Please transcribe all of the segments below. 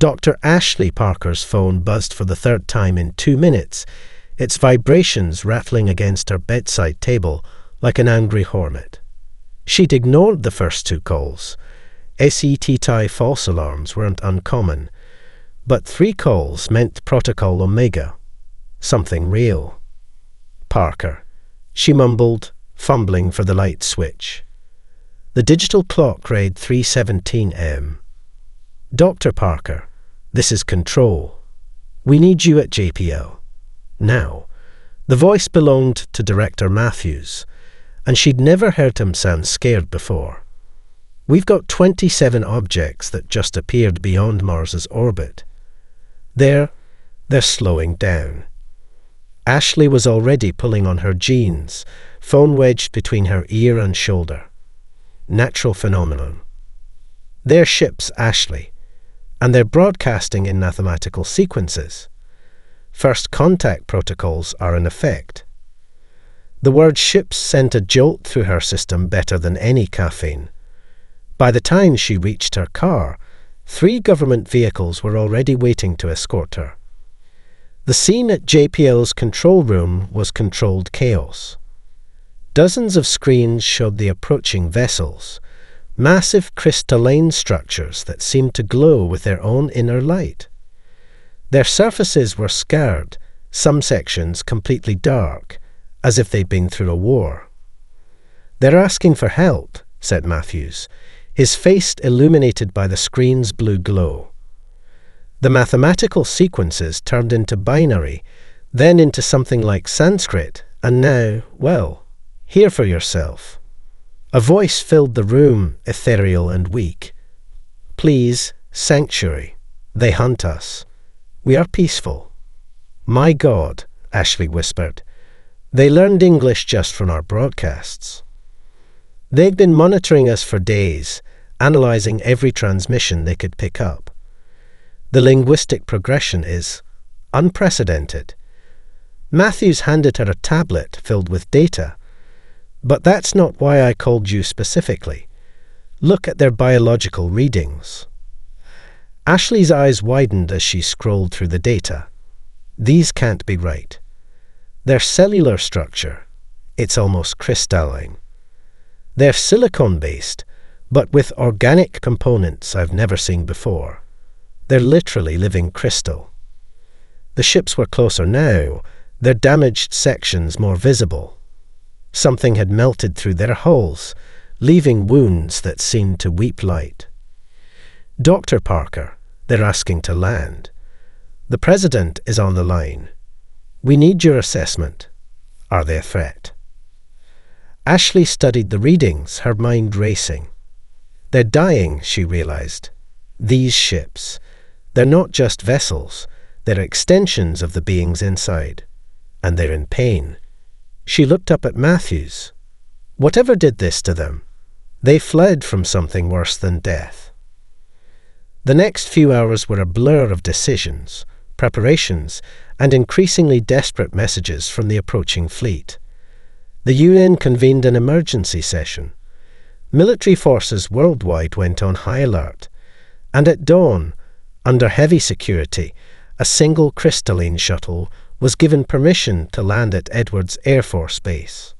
Dr. Ashley Parker's phone buzzed for the third time in 2 minutes, its vibrations rattling against her bedside table like an angry hornet. She'd ignored the first 2 calls. SETI false alarms weren't uncommon, but 3 calls meant Protocol Omega. Something real. Parker, she mumbled, fumbling for the light switch. The digital clock read 3:17 am. Dr. Parker, this is Control. We need you at JPL. Now. The voice belonged to Director Matthews, and she'd never heard him sound scared before. We've got 27 objects that just appeared beyond Mars's orbit. They're slowing down. Ashley was already pulling on her jeans, phone wedged between her ear and shoulder. Natural phenomenon. They're ships, Ashley, and they're broadcasting in mathematical sequences. First contact protocols are in effect. The word ships sent a jolt through her system better than any caffeine. By the time she reached her car, 3 government vehicles were already waiting to escort her. The scene at JPL's control room was controlled chaos. Dozens of screens showed the approaching vessels, massive crystalline structures that seemed to glow with their own inner light. Their surfaces were scarred, some sections completely dark, as if they'd been through a war. "They're asking for help," said Matthews, his face illuminated by the screen's blue glow. The mathematical sequences turned into binary, then into something like Sanskrit, and now, well, hear for yourself. A voice filled the room, ethereal and weak. "Please, sanctuary. They hunt us. We are peaceful." "My God," Ashley whispered. "They learned English just from our broadcasts. They'd been monitoring us for days, analyzing every transmission they could pick up. The linguistic progression is unprecedented." Matthews handed her a tablet filled with data. "But that's not why I called you specifically. Look at their biological readings." Ashley's eyes widened as she scrolled through the data. These can't be right. Their cellular structure, it's almost crystalline. They're silicon-based, but with organic components I've never seen before. They're literally living crystal. The ships were closer now, their damaged sections more visible. Something had melted through their hulls, leaving wounds that seemed to weep light. "Dr. Parker, they're asking to land. The President is on the line. We need your assessment. Are they a threat?" Ashley studied the readings, her mind racing. They're dying, she realized. These ships. They're not just vessels. They're extensions of the beings inside. And they're in pain. She looked up at Matthews. Whatever did this to them? They fled from something worse than death. The next few hours were a blur of decisions, preparations, and increasingly desperate messages from the approaching fleet. The UN convened an emergency session. Military forces worldwide went on high alert, and at dawn, under heavy security, a single crystalline shuttle was given permission to land at Edwards Air Force Base.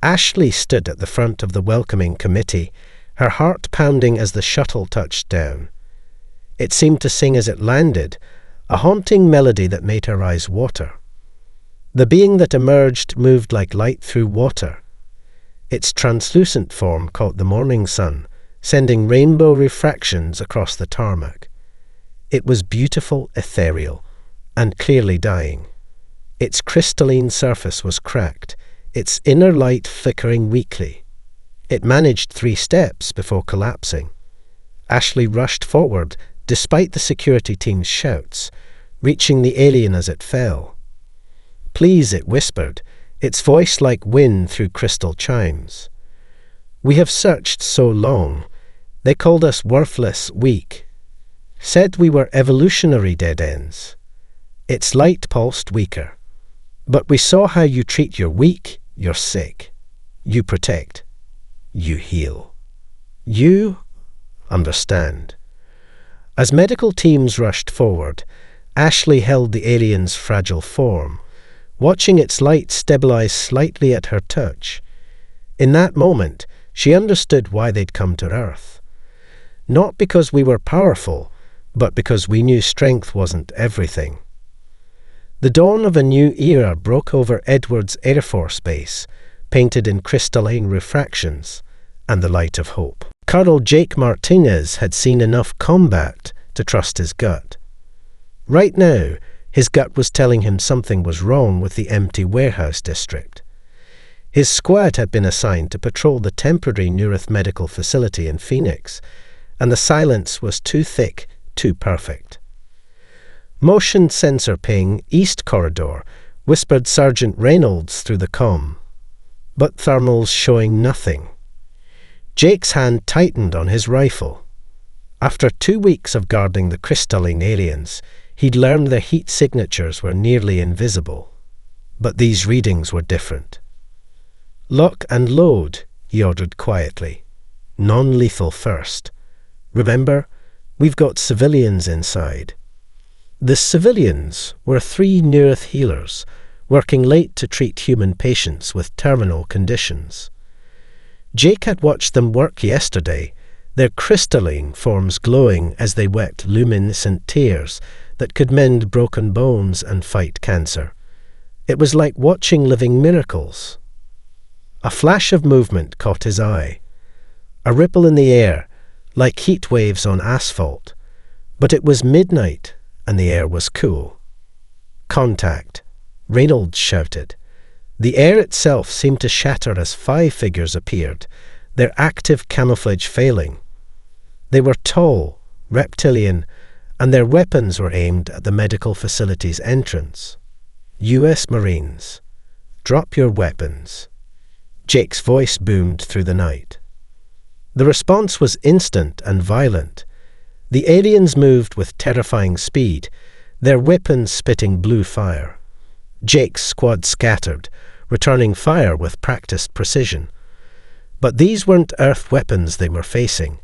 Ashley stood at the front of the welcoming committee, her heart pounding as the shuttle touched down. It seemed to sing as it landed, a haunting melody that made her eyes water. The being that emerged moved like light through water. Its translucent form caught the morning sun, sending rainbow refractions across the tarmac. It was beautiful, ethereal, and clearly dying. Its crystalline surface was cracked, its inner light flickering weakly. It managed 3 steps before collapsing. Ashley rushed forward, despite the security team's shouts, reaching the alien as it fell. "Please," it whispered, its voice like wind through crystal chimes. "We have searched so long. They called us worthless, weak. Said we were evolutionary dead ends. Its light pulsed weaker. But we saw how you treat your weak, you're sick. You protect. You heal. You understand. As medical teams rushed forward, Ashley held the alien's fragile form, watching its light stabilize slightly at her touch. In that moment, she understood why they'd come to Earth. Not because we were powerful, but because we knew strength wasn't everything. The dawn of a new era broke over Edwards Air Force Base, painted in crystalline refractions, and the light of hope. Colonel Jake Martinez had seen enough combat to trust his gut. Right now, his gut was telling him something was wrong with the empty warehouse district. His squad had been assigned to patrol the temporary Neurith medical facility in Phoenix, and the silence was too thick, too perfect. Motion sensor ping, East Corridor, whispered Sergeant Reynolds through the comm, but thermals showing nothing. Jake's hand tightened on his rifle. After 2 weeks of guarding the crystalline aliens, he'd learned their heat signatures were nearly invisible. But these readings were different. "Lock and load," he ordered quietly. "Non-lethal first. Remember, we've got civilians inside." The civilians were 3 Neurith healers, working late to treat human patients with terminal conditions. Jake had watched them work yesterday, their crystalline forms glowing as they wept luminescent tears that could mend broken bones and fight cancer. It was like watching living miracles. A flash of movement caught his eye. A ripple in the air, like heat waves on asphalt. But it was midnight, and the air was cool. "Contact," Reynolds shouted. The air itself seemed to shatter as 5 figures appeared, their active camouflage failing. They were tall, reptilian, and their weapons were aimed at the medical facility's entrance. "U.S. Marines, drop your weapons." Jake's voice boomed through the night. The response was instant and violent. The aliens moved with terrifying speed, their weapons spitting blue fire. Jake's squad scattered, returning fire with practiced precision. But these weren't Earth weapons they were facing.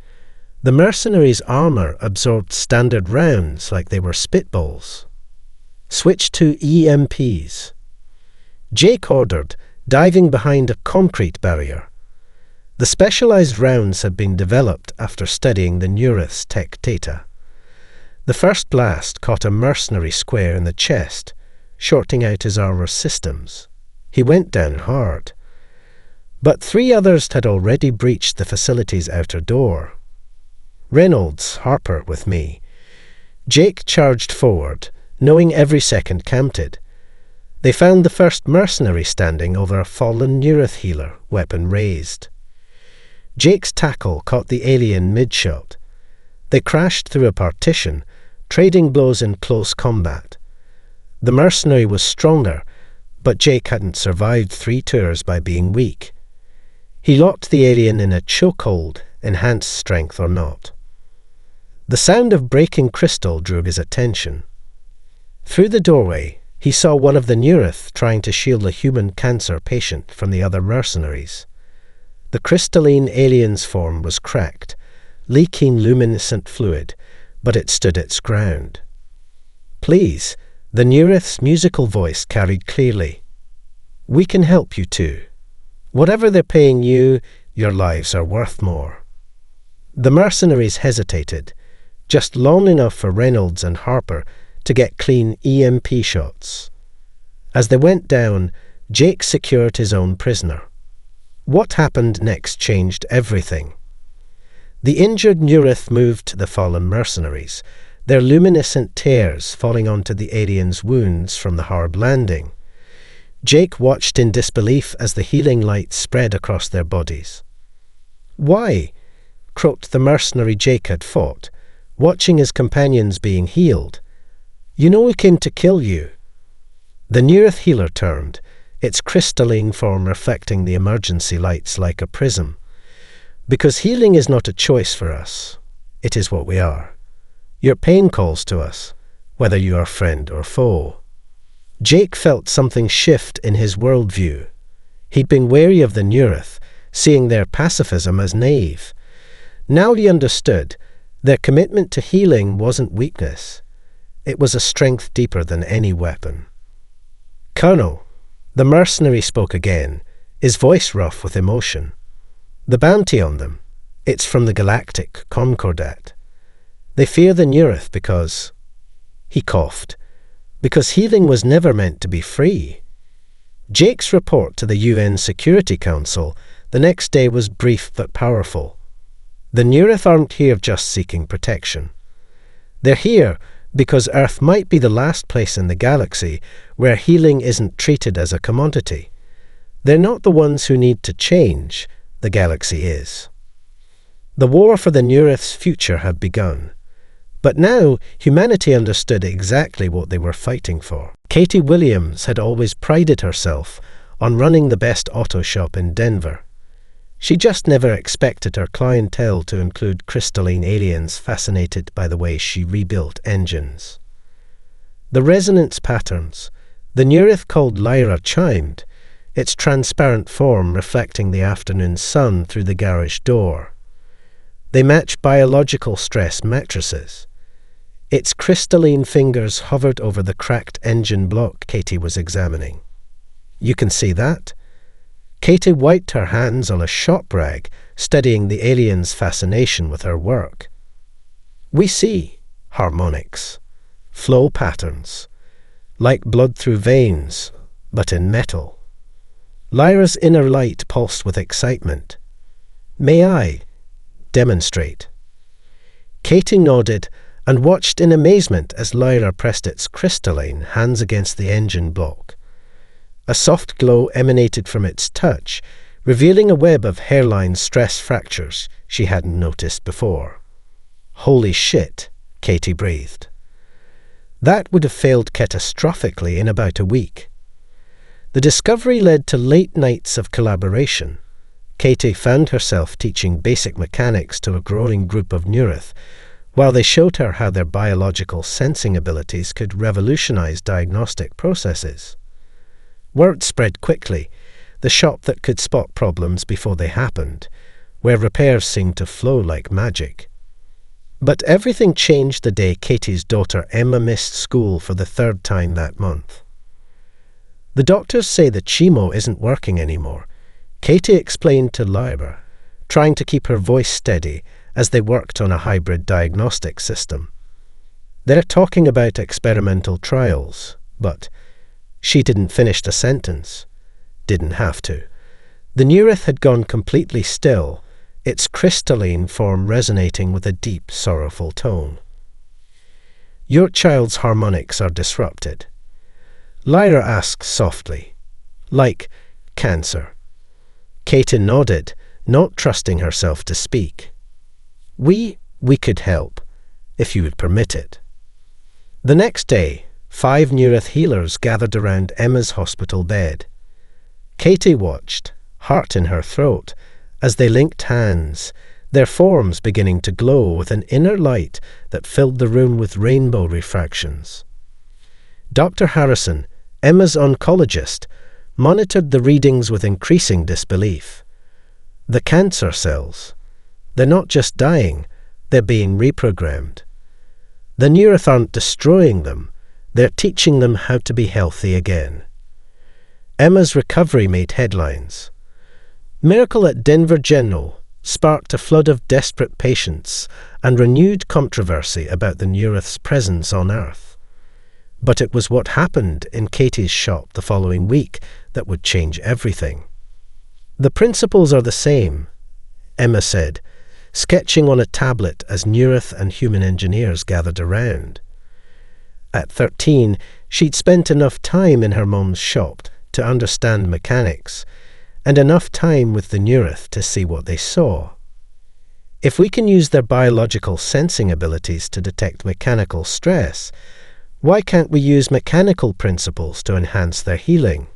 The mercenaries' armor absorbed standard rounds like they were spitballs. "Switch to EMPs." Jake ordered, diving behind a concrete barrier. The specialized rounds had been developed after studying the Neurith's tech data. The first blast caught a mercenary square in the chest, shorting out his armor systems. He went down hard. But 3 others had already breached the facility's outer door. Reynolds, Harper with me. Jake charged forward, knowing every second counted. They found the first mercenary standing over a fallen Neurith healer, weapon raised. Jake's tackle caught the alien mid-shot. They crashed through a partition, trading blows in close combat. The mercenary was stronger, but Jake hadn't survived 3 tours by being weak. He locked the alien in a chokehold, enhanced strength or not. The sound of breaking crystal drew his attention. Through the doorway, he saw one of the Neurith trying to shield a human cancer patient from the other mercenaries. The crystalline alien's form was cracked, leaking luminescent fluid, but it stood its ground. "Please," the Neurith's musical voice carried clearly. "We can help you too. Whatever they're paying you, your lives are worth more." The mercenaries hesitated, just long enough for Reynolds and Harper to get clean EMP shots. As they went down, Jake secured his own prisoner. What happened next changed everything. The injured Neurith moved to the fallen mercenaries, their luminescent tears falling onto the aliens' wounds from the hard landing. Jake watched in disbelief as the healing light spread across their bodies. "Why?" croaked the mercenary Jake had fought, watching his companions being healed. "You know we came to kill you." The Neurith healer turned, its crystalline form reflecting the emergency lights like a prism. "Because healing is not a choice for us. It is what we are. Your pain calls to us, whether you are friend or foe." Jake felt something shift in his worldview. He'd been wary of the Neurith, seeing their pacifism as naive. Now he understood. Their commitment to healing wasn't weakness. It was a strength deeper than any weapon. "Colonel," the mercenary spoke again, his voice rough with emotion. "The bounty on them, it's from the Galactic Concordat. They fear the Neurith because—" he coughed, "because healing was never meant to be free." Jake's report to the UN Security Council the next day was brief but powerful. The Neurith aren't here just seeking protection. They're here because Earth might be the last place in the galaxy where healing isn't treated as a commodity. They're not the ones who need to change, the galaxy is. The war for the Neurith's future had begun. But now humanity understood exactly what they were fighting for. Katie Williams had always prided herself on running the best auto shop in Denver. She just never expected her clientele to include crystalline aliens fascinated by the way she rebuilt engines. The resonance patterns the Neurith called Lyra chimed, its transparent form reflecting the afternoon sun through the garage door. They match biological stress matrices. Its crystalline fingers hovered over the cracked engine block Katie was examining. "You can see that?" Katie wiped her hands on a shop rag, studying the alien's fascination with her work. "We see harmonics, flow patterns, like blood through veins, but in metal." Lyra's inner light pulsed with excitement. "May I demonstrate?" Katie nodded and watched in amazement as Lyra pressed its crystalline hands against the engine block. A soft glow emanated from its touch, revealing a web of hairline stress fractures she hadn't noticed before. "Holy shit," Katie breathed. That would have failed catastrophically in about a week. The discovery led to late nights of collaboration. Katie found herself teaching basic mechanics to a growing group of Neurith, while they showed her how their biological sensing abilities could revolutionize diagnostic processes. Word spread quickly, the shop that could spot problems before they happened, where repairs seemed to flow like magic. But everything changed the day Katie's daughter Emma missed school for the third time that month. "The doctors say the chemo isn't working anymore," Katie explained to Lyra, trying to keep her voice steady as they worked on a hybrid diagnostic system. "They're talking about experimental trials, but—" She didn't finish the sentence. Didn't have to. The Neurith had gone completely still, its crystalline form resonating with a deep, sorrowful tone. "Your child's harmonics are disrupted," Lyra asked softly. "Like cancer." Katie nodded, not trusting herself to speak. We could help, if you would permit it." The next day, 5 Neurith healers gathered around Emma's hospital bed. Katie watched, heart in her throat, as they linked hands, their forms beginning to glow with an inner light that filled the room with rainbow refractions. Dr. Harrison, Emma's oncologist, monitored the readings with increasing disbelief. The cancer cells, they're not just dying, they're being reprogrammed. The Neurith aren't destroying them, they're teaching them how to be healthy again. Emma's recovery made headlines. "Miracle at Denver General" sparked a flood of desperate patients and renewed controversy about the Neurith's presence on Earth. But it was what happened in Katie's shop the following week that would change everything. "The principles are the same," Emma said, sketching on a tablet as Neurith and human engineers gathered around. At 13, she'd spent enough time in her mom's shop to understand mechanics, and enough time with the Neurith to see what they saw. If we can use their biological sensing abilities to detect mechanical stress, why can't we use mechanical principles to enhance their healing?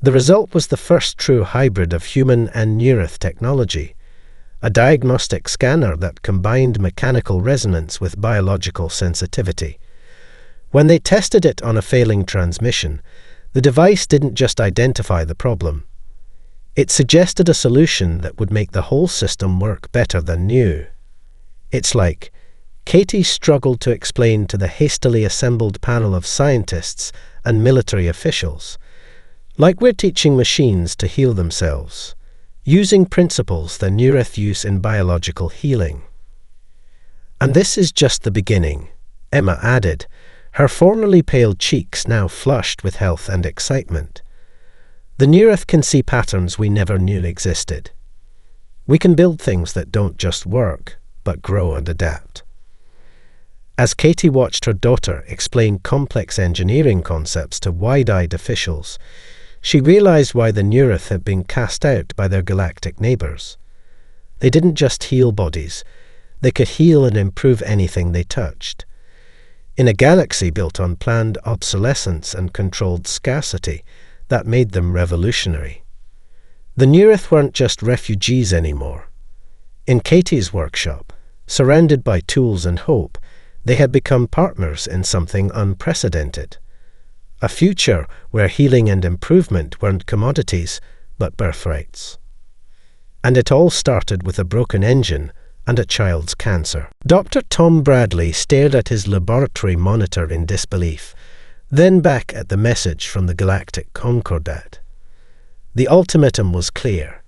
The result was the first true hybrid of human and Neurith technology, a diagnostic scanner that combined mechanical resonance with biological sensitivity. When they tested it on a failing transmission, the device didn't just identify the problem. It suggested a solution that would make the whole system work better than new. It's like Katie struggled to explain to the hastily assembled panel of scientists and military officials, like we're teaching machines to heal themselves, using principles the Neurith use in biological healing. And this is just the beginning, Emma added, her formerly pale cheeks now flushed with health and excitement. The Neurith can see patterns we never knew existed. We can build things that don't just work, but grow and adapt. As Katie watched her daughter explain complex engineering concepts to wide-eyed officials, she realized why the Neurith had been cast out by their galactic neighbors. They didn't just heal bodies, they could heal and improve anything they touched. In a galaxy built on planned obsolescence and controlled scarcity, that made them revolutionary. The Neurith weren't just refugees anymore. In Katie's workshop, surrounded by tools and hope, they had become partners in something unprecedented. A future where healing and improvement weren't commodities, but birthrights. And it all started with a broken engine and a child's cancer. Dr. Tom Bradley stared at his laboratory monitor in disbelief, then back at the message from the Galactic Concordat. The ultimatum was clear.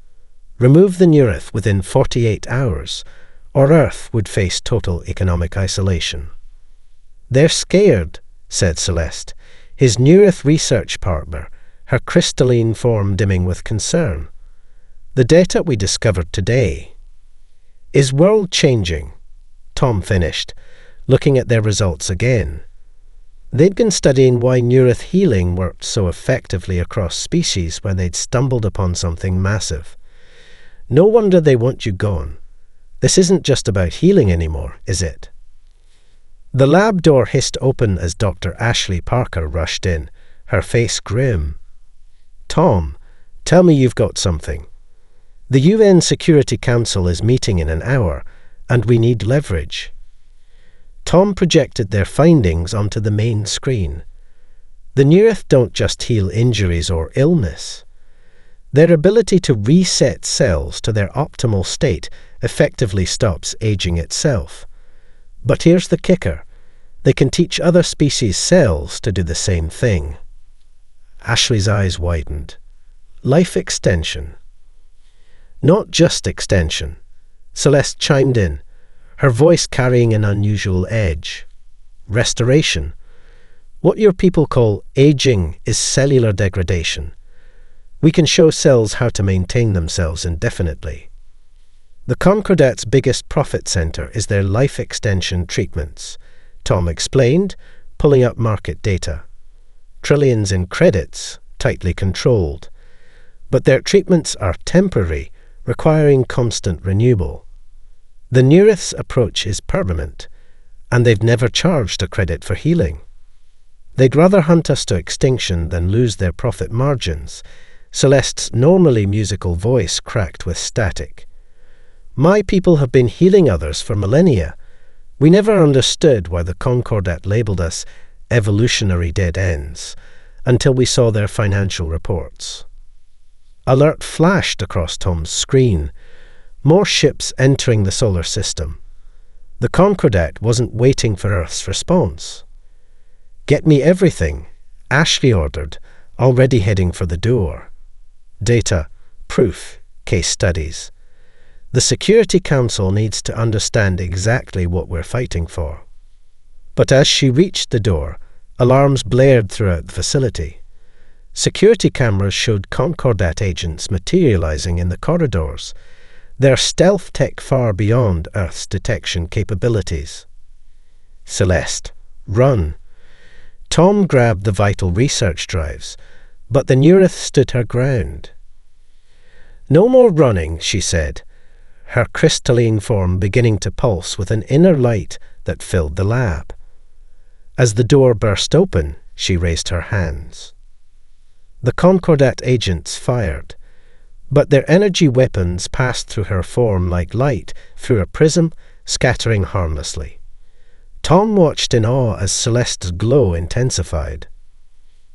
Remove the Neurith within 48 hours, or Earth would face total economic isolation. They're scared, said Celeste, his Neurith research partner, her crystalline form dimming with concern. The data we discovered today is world-changing, Tom finished, looking at their results again. They'd been studying why Neurith healing worked so effectively across species when they'd stumbled upon something massive. No wonder they want you gone. This isn't just about healing anymore, is it? The lab door hissed open as Dr. Ashley Parker rushed in, her face grim. Tom, tell me you've got something. The UN Security Council is meeting in an hour, and we need leverage. Tom projected their findings onto the main screen. The Neurith don't just heal injuries or illness. Their ability to reset cells to their optimal state effectively stops aging itself. But here's the kicker. They can teach other species' cells to do the same thing. Ashley's eyes widened. Life extension. Not just extension. Celeste chimed in, her voice carrying an unusual edge. Restoration. What your people call aging is cellular degradation. We can show cells how to maintain themselves indefinitely. The Concordat's biggest profit center is their life extension treatments, Tom explained, pulling up market data. Trillions in credits, tightly controlled. But their treatments are temporary, requiring constant renewal. The Neurith's approach is permanent, and they've never charged a credit for healing. They'd rather hunt us to extinction than lose their profit margins. Celeste's normally musical voice cracked with static. My people have been healing others for millennia. We never understood why the Concordat labeled us evolutionary dead ends until we saw their financial reports. Alert flashed across Tom's screen. More ships entering the solar system. The Concordat wasn't waiting for Earth's response. Get me everything, Ashley ordered, already heading for the door. Data, proof, case studies. The Security Council needs to understand exactly what we're fighting for. But as she reached the door, alarms blared throughout the facility. Security cameras showed Concordat agents materializing in the corridors, their stealth tech far beyond Earth's detection capabilities. Celeste, run. Tom grabbed the vital research drives, but the Neurith stood her ground. No more running, she said, her crystalline form beginning to pulse with an inner light that filled the lab. As the door burst open, she raised her hands. The Concordat agents fired, but their energy weapons passed through her form like light through a prism, scattering harmlessly. Tom watched in awe as Celeste's glow intensified.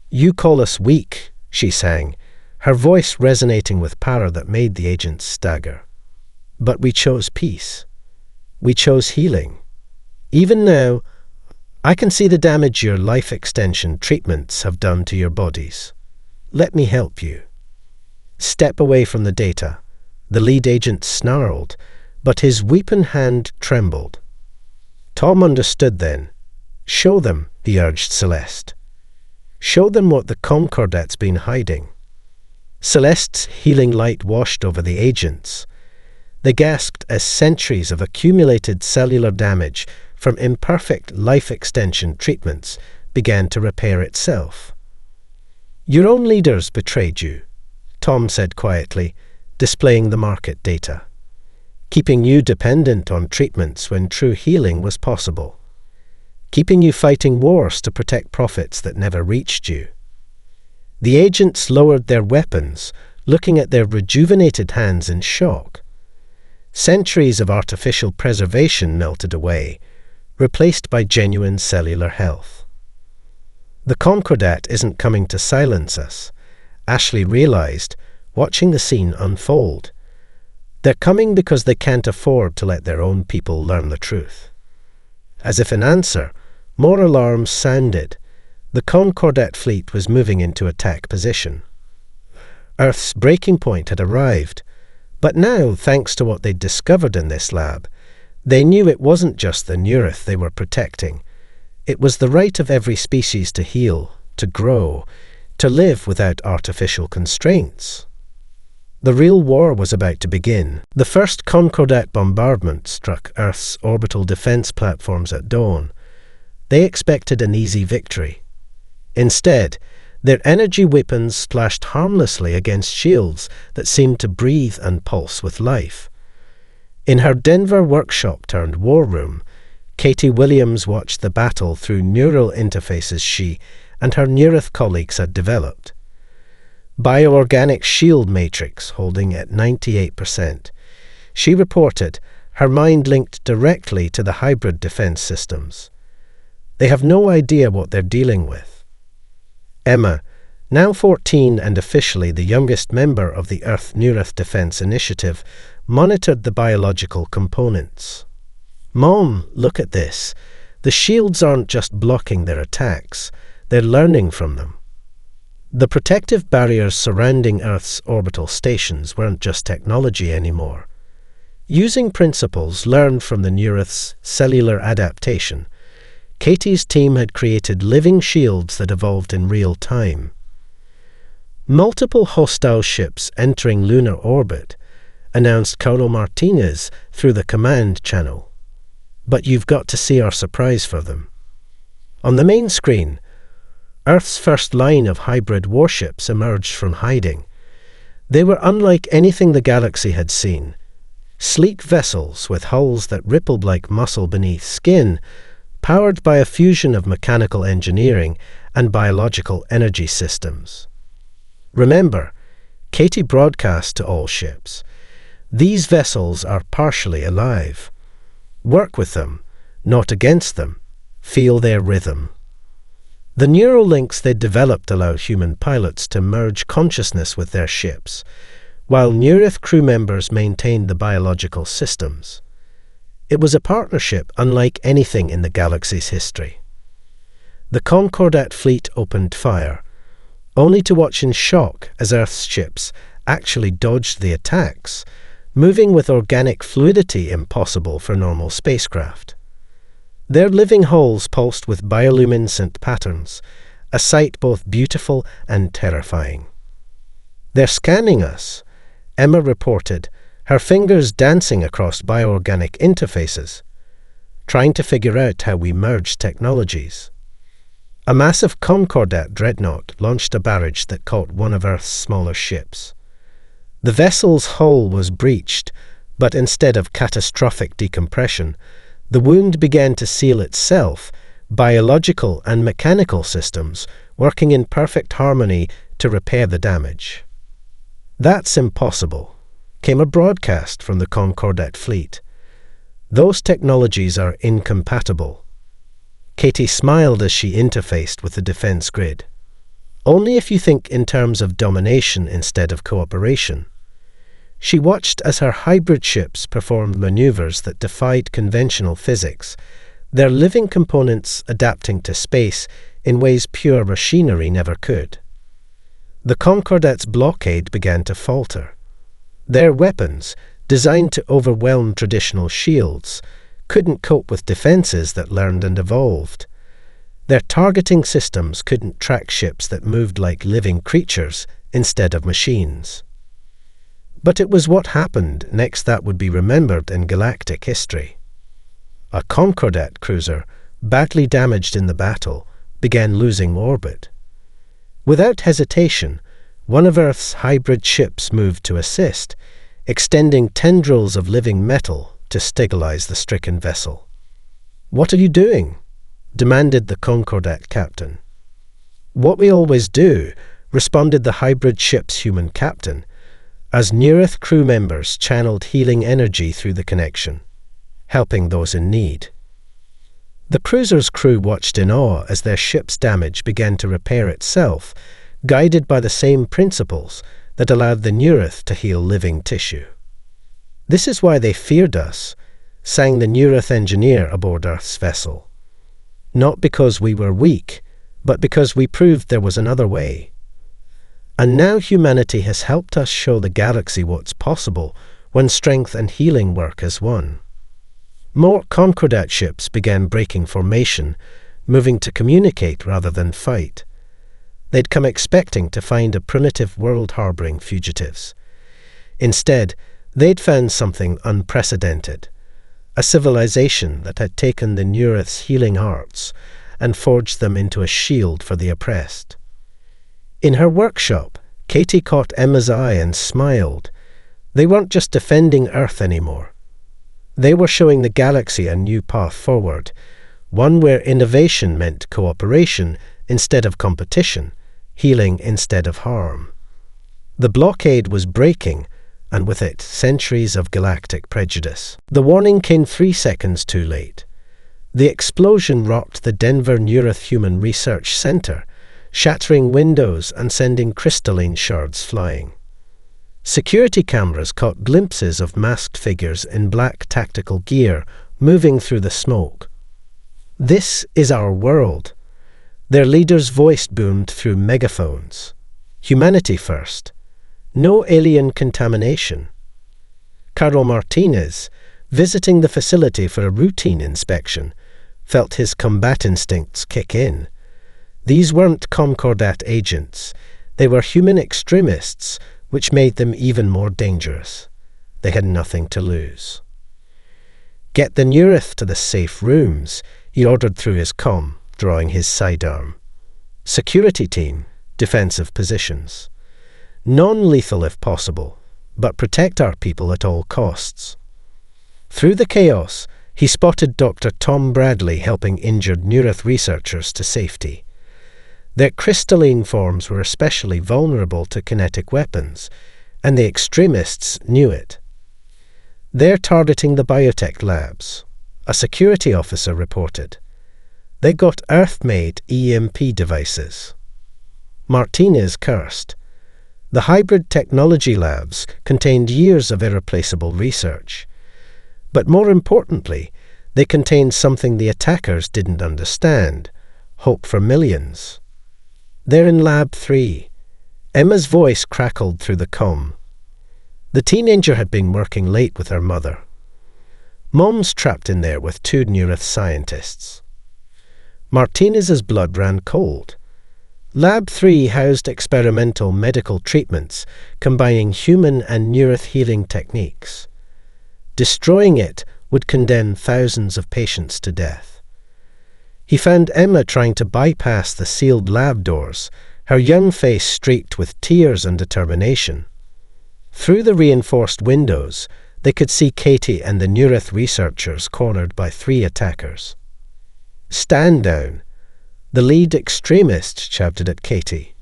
You call us weak, she sang, her voice resonating with power that made the agents stagger. But we chose peace. We chose healing. Even now, I can see the damage your life extension treatments have done to your bodies. Let me help you." "Step away from the data." The lead agent snarled, but his weapon hand trembled. Tom understood then. "Show them," he urged Celeste. "Show them what the Concordat's been hiding." Celeste's healing light washed over the agents. They gasped as centuries of accumulated cellular damage from imperfect life extension treatments began to repair itself. "Your own leaders betrayed you," Tom said quietly, displaying the market data, "keeping you dependent on treatments when true healing was possible, keeping you fighting wars to protect profits that never reached you." The agents lowered their weapons, looking at their rejuvenated hands in shock. Centuries of artificial preservation melted away, replaced by genuine cellular health. "The Concordat isn't coming to silence us," Ashley realized, watching the scene unfold. "They're coming because they can't afford to let their own people learn the truth." As if in answer, more alarms sounded. The Concordat fleet was moving into attack position. Earth's breaking point had arrived, but now, thanks to what they'd discovered in this lab, they knew it wasn't just the Neurith they were protecting. It was the right of every species to heal, to grow, to live without artificial constraints. The real war was about to begin. The first Concordat bombardment struck Earth's orbital defense platforms at dawn. They expected an easy victory. Instead, their energy weapons splashed harmlessly against shields that seemed to breathe and pulse with life. In her Denver workshop-turned-war room, Katie Williams watched the battle through neural interfaces she and her Neurith colleagues had developed. Bioorganic shield matrix holding at 98%. She reported, her mind linked directly to the hybrid defense systems. They have no idea what they're dealing with. Emma, now 14 and officially the youngest member of the Earth Neurith Defense Initiative, monitored the biological components. "Mom, look at this. The shields aren't just blocking their attacks, they're learning from them." The protective barriers surrounding Earth's orbital stations weren't just technology anymore. Using principles learned from the Neurith's cellular adaptation, Katie's team had created living shields that evolved in real time. "Multiple hostile ships entering lunar orbit," announced Carlo Martinez through the command channel. "But you've got to see our surprise for them." On the main screen, Earth's first line of hybrid warships emerged from hiding. They were unlike anything the galaxy had seen. Sleek vessels with hulls that rippled like muscle beneath skin, powered by a fusion of mechanical engineering and biological energy systems. Remember, Katie broadcast to all ships, "These vessels are partially alive. Work with them, not against them. Feel their rhythm." The neural links they'd developed allowed human pilots to merge consciousness with their ships, while Neurith crew members maintained the biological systems. It was a partnership unlike anything in the galaxy's history. The Concordat fleet opened fire, only to watch in shock as Earth's ships actually dodged the attacks, moving with organic fluidity impossible for normal spacecraft. Their living hulls pulsed with bioluminescent patterns, a sight both beautiful and terrifying. "They're scanning us," Emma reported, her fingers dancing across bioorganic interfaces, trying to figure out how we merge technologies. A massive Concordat dreadnought launched a barrage that caught one of Earth's smaller ships. The vessel's hull was breached, but instead of catastrophic decompression, the wound began to seal itself, biological and mechanical systems working in perfect harmony to repair the damage. "That's impossible," came a broadcast from the Concordat fleet. "Those technologies are incompatible." Katie smiled as she interfaced with the defense grid. "Only if you think in terms of domination instead of cooperation." She watched as her hybrid ships performed maneuvers that defied conventional physics, their living components adapting to space in ways pure machinery never could. The Concordat's blockade began to falter. Their weapons, designed to overwhelm traditional shields, couldn't cope with defenses that learned and evolved. Their targeting systems couldn't track ships that moved like living creatures instead of machines. But it was what happened next that would be remembered in galactic history. A Concordat cruiser, badly damaged in the battle, began losing orbit. Without hesitation, one of Earth's hybrid ships moved to assist, extending tendrils of living metal to stabilize the stricken vessel. "What are you doing?" demanded the Concordat captain. "What we always do," responded the hybrid ship's human captain, as Neareth crew members channeled healing energy through the connection, helping those in need. The cruiser's crew watched in awe as their ship's damage began to repair itself, guided by the same principles that allowed the Neareth to heal living tissue. "This is why they feared us," sang the Neareth engineer aboard Earth's vessel. "Not because we were weak, but because we proved there was another way. And now humanity has helped us show the galaxy what's possible when strength and healing work as one." More Concordat ships began breaking formation, moving to communicate rather than fight. They'd come expecting to find a primitive world harboring fugitives. Instead, they'd found something unprecedented, a civilization that had taken the Neareth's healing arts and forged them into a shield for the oppressed. In her workshop, Katie caught Emma's eye and smiled. They weren't just defending Earth anymore. They were showing the galaxy a new path forward, one where innovation meant cooperation instead of competition, healing instead of harm. The blockade was breaking, and with it, centuries of galactic prejudice. The warning came 3 seconds too late. The explosion rocked the Denver Neareth Human Research Center, shattering windows and sending crystalline shards flying. Security cameras caught glimpses of masked figures in black tactical gear moving through the smoke. "This is our world," their leader's voice boomed through megaphones. "Humanity first. No alien contamination." Carlo Martinez, visiting the facility for a routine inspection, felt his combat instincts kick in. These weren't Concordat agents. They were human extremists, which made them even more dangerous. They had nothing to lose. "Get the Neareth to the safe rooms," he ordered through his comm, drawing his sidearm. "Security team, defensive positions. Non-lethal if possible, but protect our people at all costs." Through the chaos, he spotted Dr. Tom Bradley helping injured Neareth researchers to safety. Their crystalline forms were especially vulnerable to kinetic weapons, and the extremists knew it. "They're targeting the biotech labs," a security officer reported. "They got Earth-made EMP devices." Martinez cursed. The hybrid technology labs contained years of irreplaceable research. But more importantly, they contained something the attackers didn't understand: hope for millions. "They're in Lab 3. Emma's voice crackled through the comm. The teenager had been working late with her mother. Mom's trapped in there with 2 Neareth scientists. Martinez's blood ran cold. Lab 3 housed experimental medical treatments combining human and Neareth healing techniques. Destroying it would condemn thousands of patients to death. He found Emma trying to bypass the sealed lab doors, her young face streaked with tears and determination. Through the reinforced windows, they could see Katie and the Neareth researchers cornered by 3 attackers. "Stand down," the lead extremist shouted at Katie.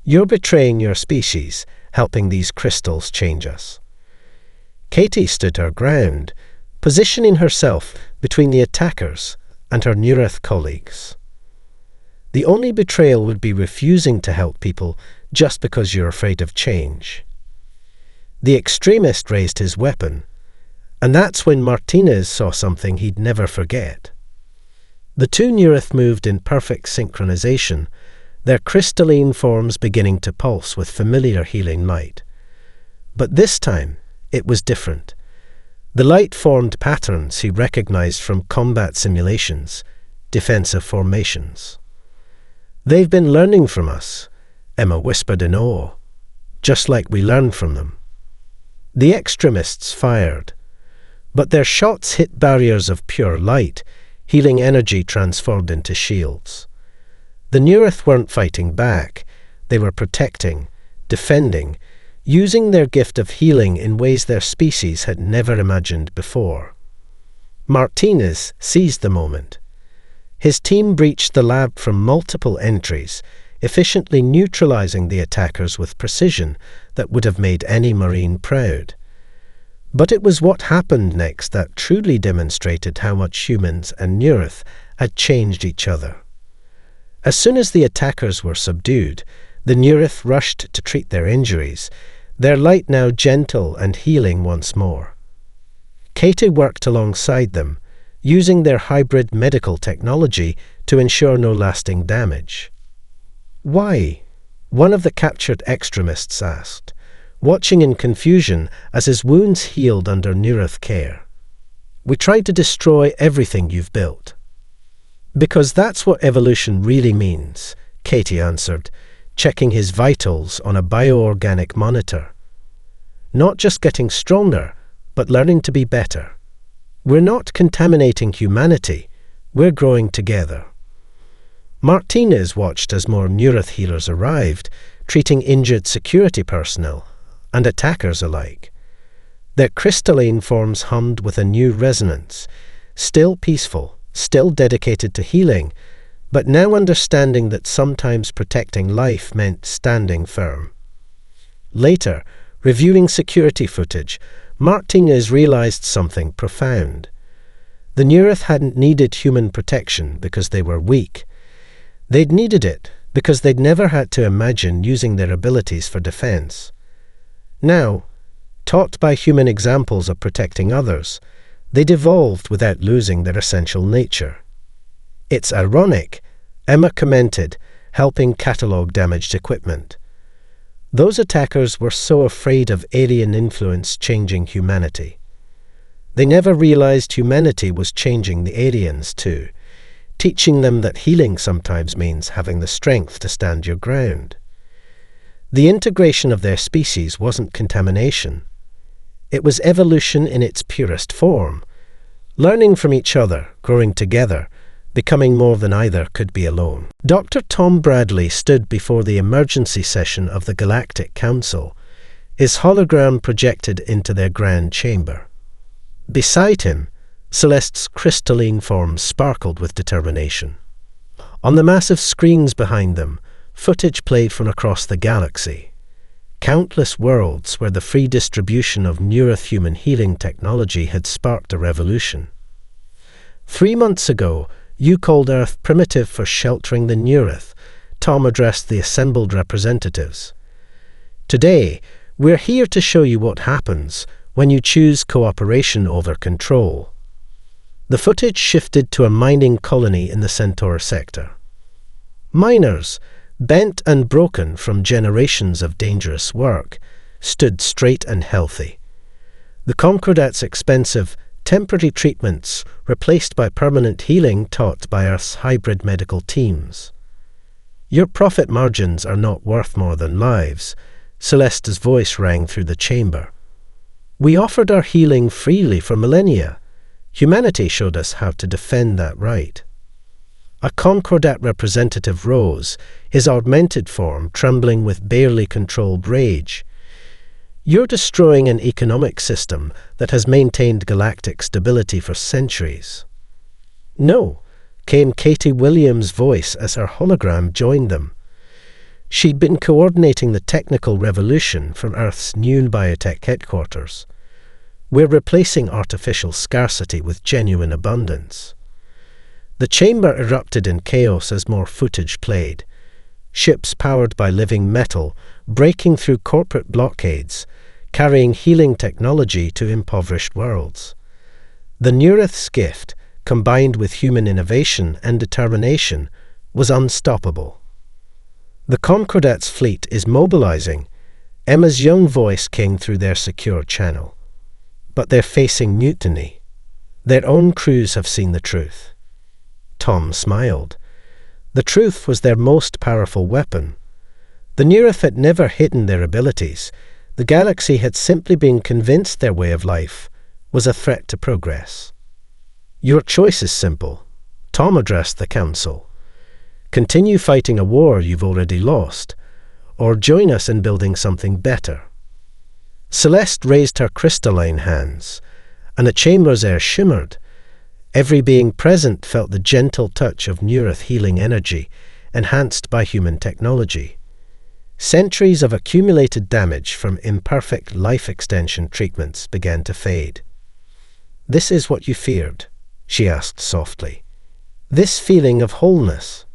"You're betraying your species, helping these crystals change us." Katie stood her ground, positioning herself between the attackers and her Neareth colleagues. "The only betrayal would be refusing to help people just because you're afraid of change." The extremist raised his weapon, and that's when Martinez saw something he'd never forget. The two Neurith moved in perfect synchronization, their crystalline forms beginning to pulse with familiar healing might. But this time, it was different. The light formed patterns he recognized from combat simulations, defensive formations. "They've been learning from us," Emma whispered in awe, "just like we learned from them." The extremists fired, but their shots hit barriers of pure light, healing energy transformed into shields. The Neurith weren't fighting back, they were protecting, defending, using their gift of healing in ways their species had never imagined before. Martinez seized the moment. His team breached the lab from multiple entries, efficiently neutralizing the attackers with precision that would have made any Marine proud. But it was what happened next that truly demonstrated how much humans and Neurith had changed each other. As soon as the attackers were subdued, the Neurith rushed to treat their injuries, their light now gentle and healing once more. Katie worked alongside them, using their hybrid medical technology to ensure no lasting damage. "Why?" one of the captured extremists asked, watching in confusion as his wounds healed under Neurith care. "We tried to destroy everything you've built." "Because that's what evolution really means," Katie answered, checking his vitals on a bioorganic monitor. "Not just getting stronger, but learning to be better. We're not contaminating humanity, we're growing together." Martinez watched as more Neurith healers arrived, treating injured security personnel and attackers alike. Their crystalline forms hummed with a new resonance, still peaceful, still dedicated to healing, but now understanding that sometimes protecting life meant standing firm. Later, reviewing security footage, Martinez realized something profound. The Neurith hadn't needed human protection because they were weak. They'd needed it because they'd never had to imagine using their abilities for defense. Now, taught by human examples of protecting others, they'd evolved without losing their essential nature. "It's ironic," Emma commented, helping catalogue damaged equipment. Those attackers were so afraid of alien influence changing humanity. They never realized humanity was changing the aliens too, teaching them that healing sometimes means having the strength to stand your ground. The integration of their species wasn't contamination. It was evolution in its purest form, learning from each other, growing together, becoming more than either could be alone. Dr. Tom Bradley stood before the emergency session of the Galactic Council, his hologram projected into their grand chamber. Beside him, Celeste's crystalline form sparkled with determination. On the massive screens behind them, footage played from across the galaxy. Countless worlds where the free distribution of Neurith human healing technology had sparked a revolution. 3 months ago, you called Earth primitive for sheltering the Neurith, Tom addressed the assembled representatives. Today, we're here to show you what happens when you choose cooperation over control. The footage shifted to a mining colony in the Centaur sector. Miners, bent and broken from generations of dangerous work, stood straight and healthy. The Concordat's expensive, temporary treatments replaced by permanent healing taught by Earth's hybrid medical teams. "Your profit margins are not worth more than lives," Celeste's voice rang through the chamber. "We offered our healing freely for millennia. Humanity showed us how to defend that right." A Concordat representative rose, his augmented form trembling with barely controlled rage. "You're destroying an economic system that has maintained galactic stability for centuries." "No," came Katie Williams' voice as her hologram joined them. She'd been coordinating the technical revolution from Earth's new biotech headquarters. "We're replacing artificial scarcity with genuine abundance." The chamber erupted in chaos as more footage played. Ships powered by living metal, breaking through corporate blockades, carrying healing technology to impoverished worlds. The Neurith's gift, combined with human innovation and determination, was unstoppable. The Concordats fleet is mobilizing. Emma's young voice came through their secure channel. But they're facing mutiny. Their own crews have seen the truth. Tom smiled. The truth was their most powerful weapon. The Neurith had never hidden their abilities. The galaxy had simply been convinced their way of life was a threat to progress. Your choice is simple. Tom addressed the council. Continue fighting a war you've already lost, or join us in building something better. Celeste raised her crystalline hands, and a chamber's air shimmered. Every being present felt the gentle touch of Neurith healing energy, enhanced by human technology. Centuries of accumulated damage from imperfect life extension treatments began to fade. "This is what you feared?" she asked softly. "This feeling of wholeness?"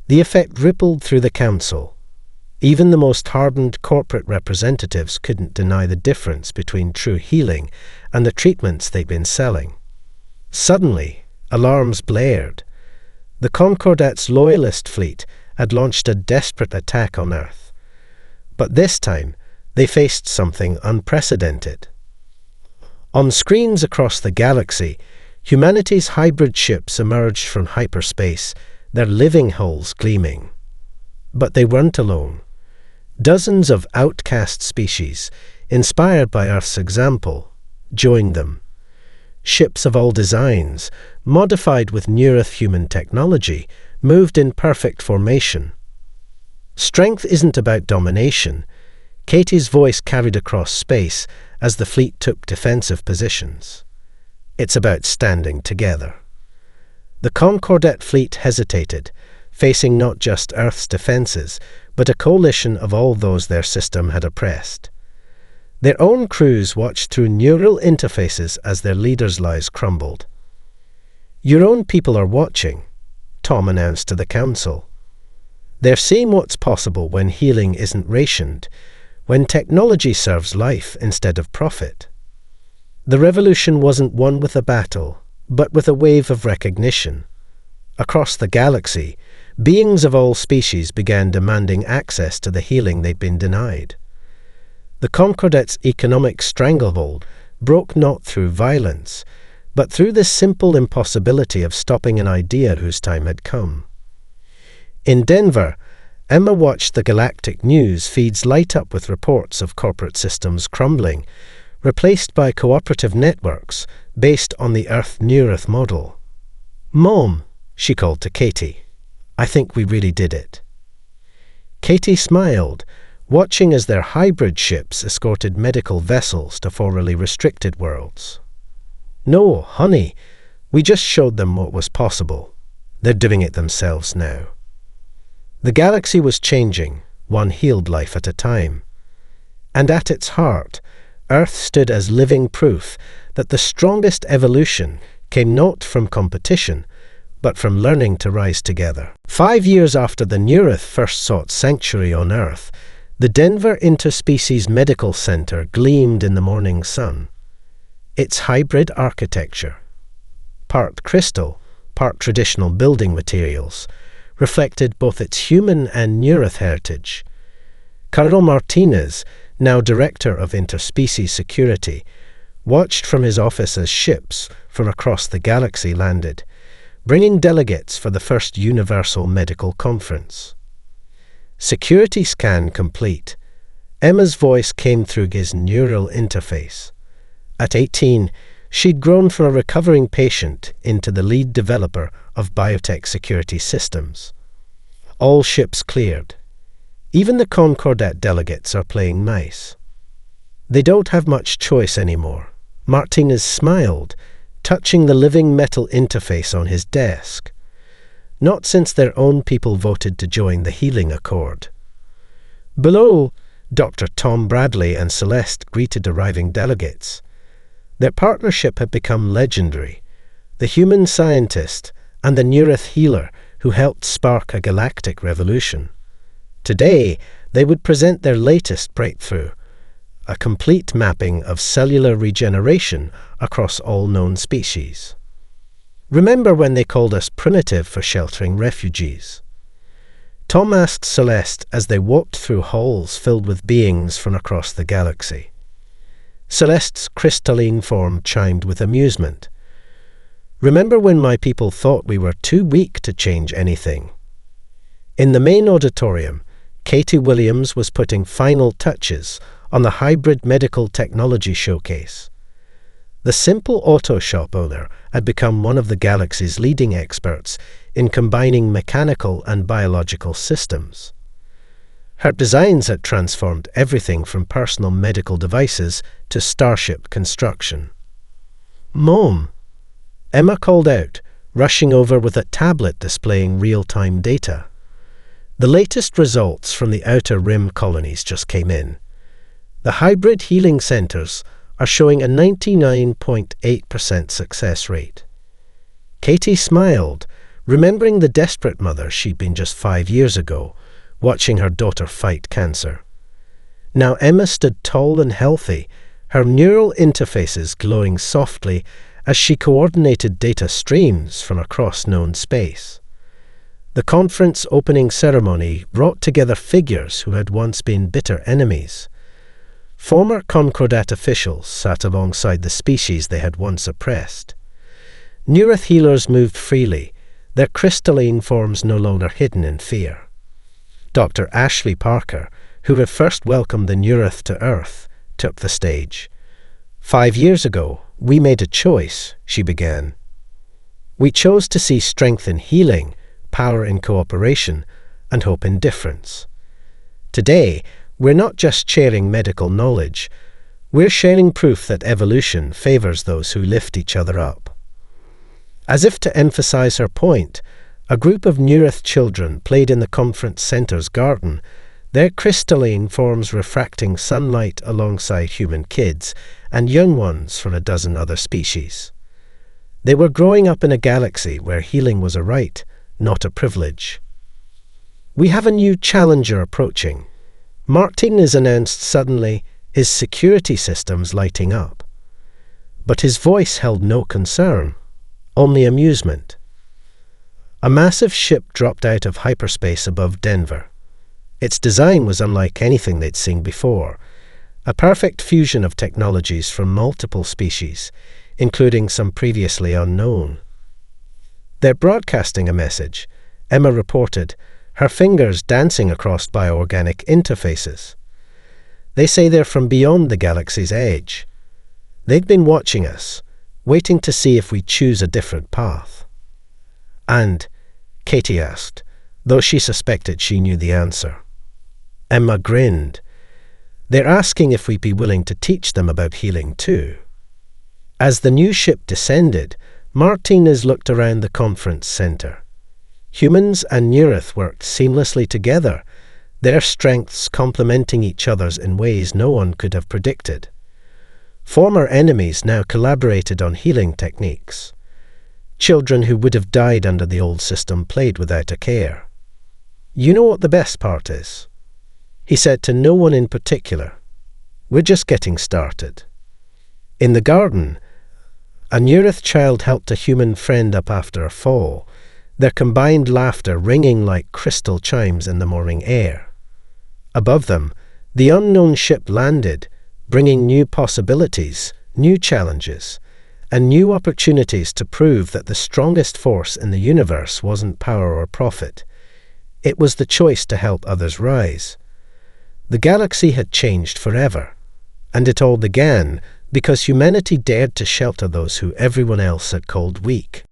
The effect rippled through the council. Even the most hardened corporate representatives couldn't deny the difference between true healing and the treatments they'd been selling. Suddenly, alarms blared. The Concordats' loyalist fleet had launched a desperate attack on Earth. But this time, they faced something unprecedented. On screens across the galaxy, humanity's hybrid ships emerged from hyperspace, their living hulls gleaming. But they weren't alone. Dozens of outcast species, inspired by Earth's example, joined them. Ships of all designs, modified with Neurith human technology, moved in perfect formation. Strength isn't about domination. Katie's voice carried across space as the fleet took defensive positions. It's about standing together. The Concordat fleet hesitated, facing not just Earth's defenses, but a coalition of all those their system had oppressed. Their own crews watched through neural interfaces as their leaders' lives crumbled. "Your own people are watching," Tom announced to the council. "They're seeing what's possible when healing isn't rationed, when technology serves life instead of profit." The revolution wasn't won with a battle, but with a wave of recognition. Across the galaxy, beings of all species began demanding access to the healing they'd been denied. The Concordats' economic stranglehold broke not through violence, but through the simple impossibility of stopping an idea whose time had come. In Denver, Emma watched the Galactic news feeds light up with reports of corporate systems crumbling, replaced by cooperative networks based on the Earth-Neurith model. "Mom," she called to Katie, "I think we really did it." Katie smiled, watching as their hybrid ships escorted medical vessels to formerly restricted worlds. "No, honey, we just showed them what was possible. They're doing it themselves now." The galaxy was changing, one healed life at a time. And at its heart, Earth stood as living proof that the strongest evolution came not from competition, but from learning to rise together. 5 years after the Neurith first sought sanctuary on Earth, the Denver Interspecies Medical Center gleamed in the morning sun. Its hybrid architecture, part crystal, part traditional building materials, reflected both its human and Neurith heritage. Carlo Martinez, now Director of Interspecies Security, watched from his office as ships from across the galaxy landed, bringing delegates for the first Universal Medical Conference. Security scan complete. Emma's voice came through his neural interface. At 18, she'd grown from a recovering patient into the lead developer of biotech security systems. All ships cleared. Even the Concordat delegates are playing nice. They don't have much choice anymore. Martinez smiled, touching the living metal interface on his desk. Not since their own people voted to join the Healing Accord. Below, Dr. Tom Bradley and Celeste greeted arriving delegates. Their partnership had become legendary. The human scientist and the Neurith healer who helped spark a galactic revolution. Today, they would present their latest breakthrough, a complete mapping of cellular regeneration across all known species. Remember when they called us primitive for sheltering refugees? Tom asked Celeste as they walked through halls filled with beings from across the galaxy. Celeste's crystalline form chimed with amusement. Remember when my people thought we were too weak to change anything? In the main auditorium, Katie Williams was putting final touches on the hybrid medical technology showcase. The simple auto shop owner had become one of the galaxy's leading experts in combining mechanical and biological systems. Her designs had transformed everything from personal medical devices to starship construction. "Mom," Emma called out, rushing over with a tablet displaying real-time data. The latest results from the Outer Rim colonies just came in. The hybrid healing centers are showing a 99.8% success rate. Katie smiled, remembering the desperate mother she'd been just 5 years ago, watching her daughter fight cancer. Now Emma stood tall and healthy, her neural interfaces glowing softly as she coordinated data streams from across known space. The conference opening ceremony brought together figures who had once been bitter enemies. Former Concordat officials sat alongside the species they had once oppressed. Neurith healers moved freely, their crystalline forms no longer hidden in fear. Dr. Ashley Parker, who had first welcomed the Neurith to Earth, took the stage. 5 years ago, we made a choice, she began. We chose to see strength in healing, power in cooperation, and hope in difference. Today, we're not just sharing medical knowledge, we're sharing proof that evolution favors those who lift each other up. As if to emphasize her point, a group of Neurith children played in the conference center's garden, their crystalline forms refracting sunlight alongside human kids and young ones from a dozen other species. They were growing up in a galaxy where healing was a right, not a privilege. "We have a new challenger approaching," Martin is announced suddenly, his security systems lighting up. But his voice held no concern, only amusement. A massive ship dropped out of hyperspace above Denver. Its design was unlike anything they'd seen before, a perfect fusion of technologies from multiple species, including some previously unknown. "They're broadcasting a message," Emma reported, her fingers dancing across bioorganic interfaces. "They say they're from beyond the galaxy's edge. They've been watching us, waiting to see if we choose a different path." "And?" Katie asked, though she suspected she knew the answer. Emma grinned. "They're asking if we'd be willing to teach them about healing too." As the new ship descended, Martinez looked around the conference center. Humans and Neurith worked seamlessly together, their strengths complementing each other's in ways no one could have predicted. Former enemies now collaborated on healing techniques. Children who would have died under the old system played without a care. "You know what the best part is?" He said to no one in particular. "We're just getting started." In the garden, a Neurith child helped a human friend up after a fall, their combined laughter ringing like crystal chimes in the morning air. Above them, the unknown ship landed, bringing new possibilities, new challenges, and new opportunities to prove that the strongest force in the universe wasn't power or profit. It was the choice to help others rise. The galaxy had changed forever, and it all began because humanity dared to shelter those who everyone else had called weak.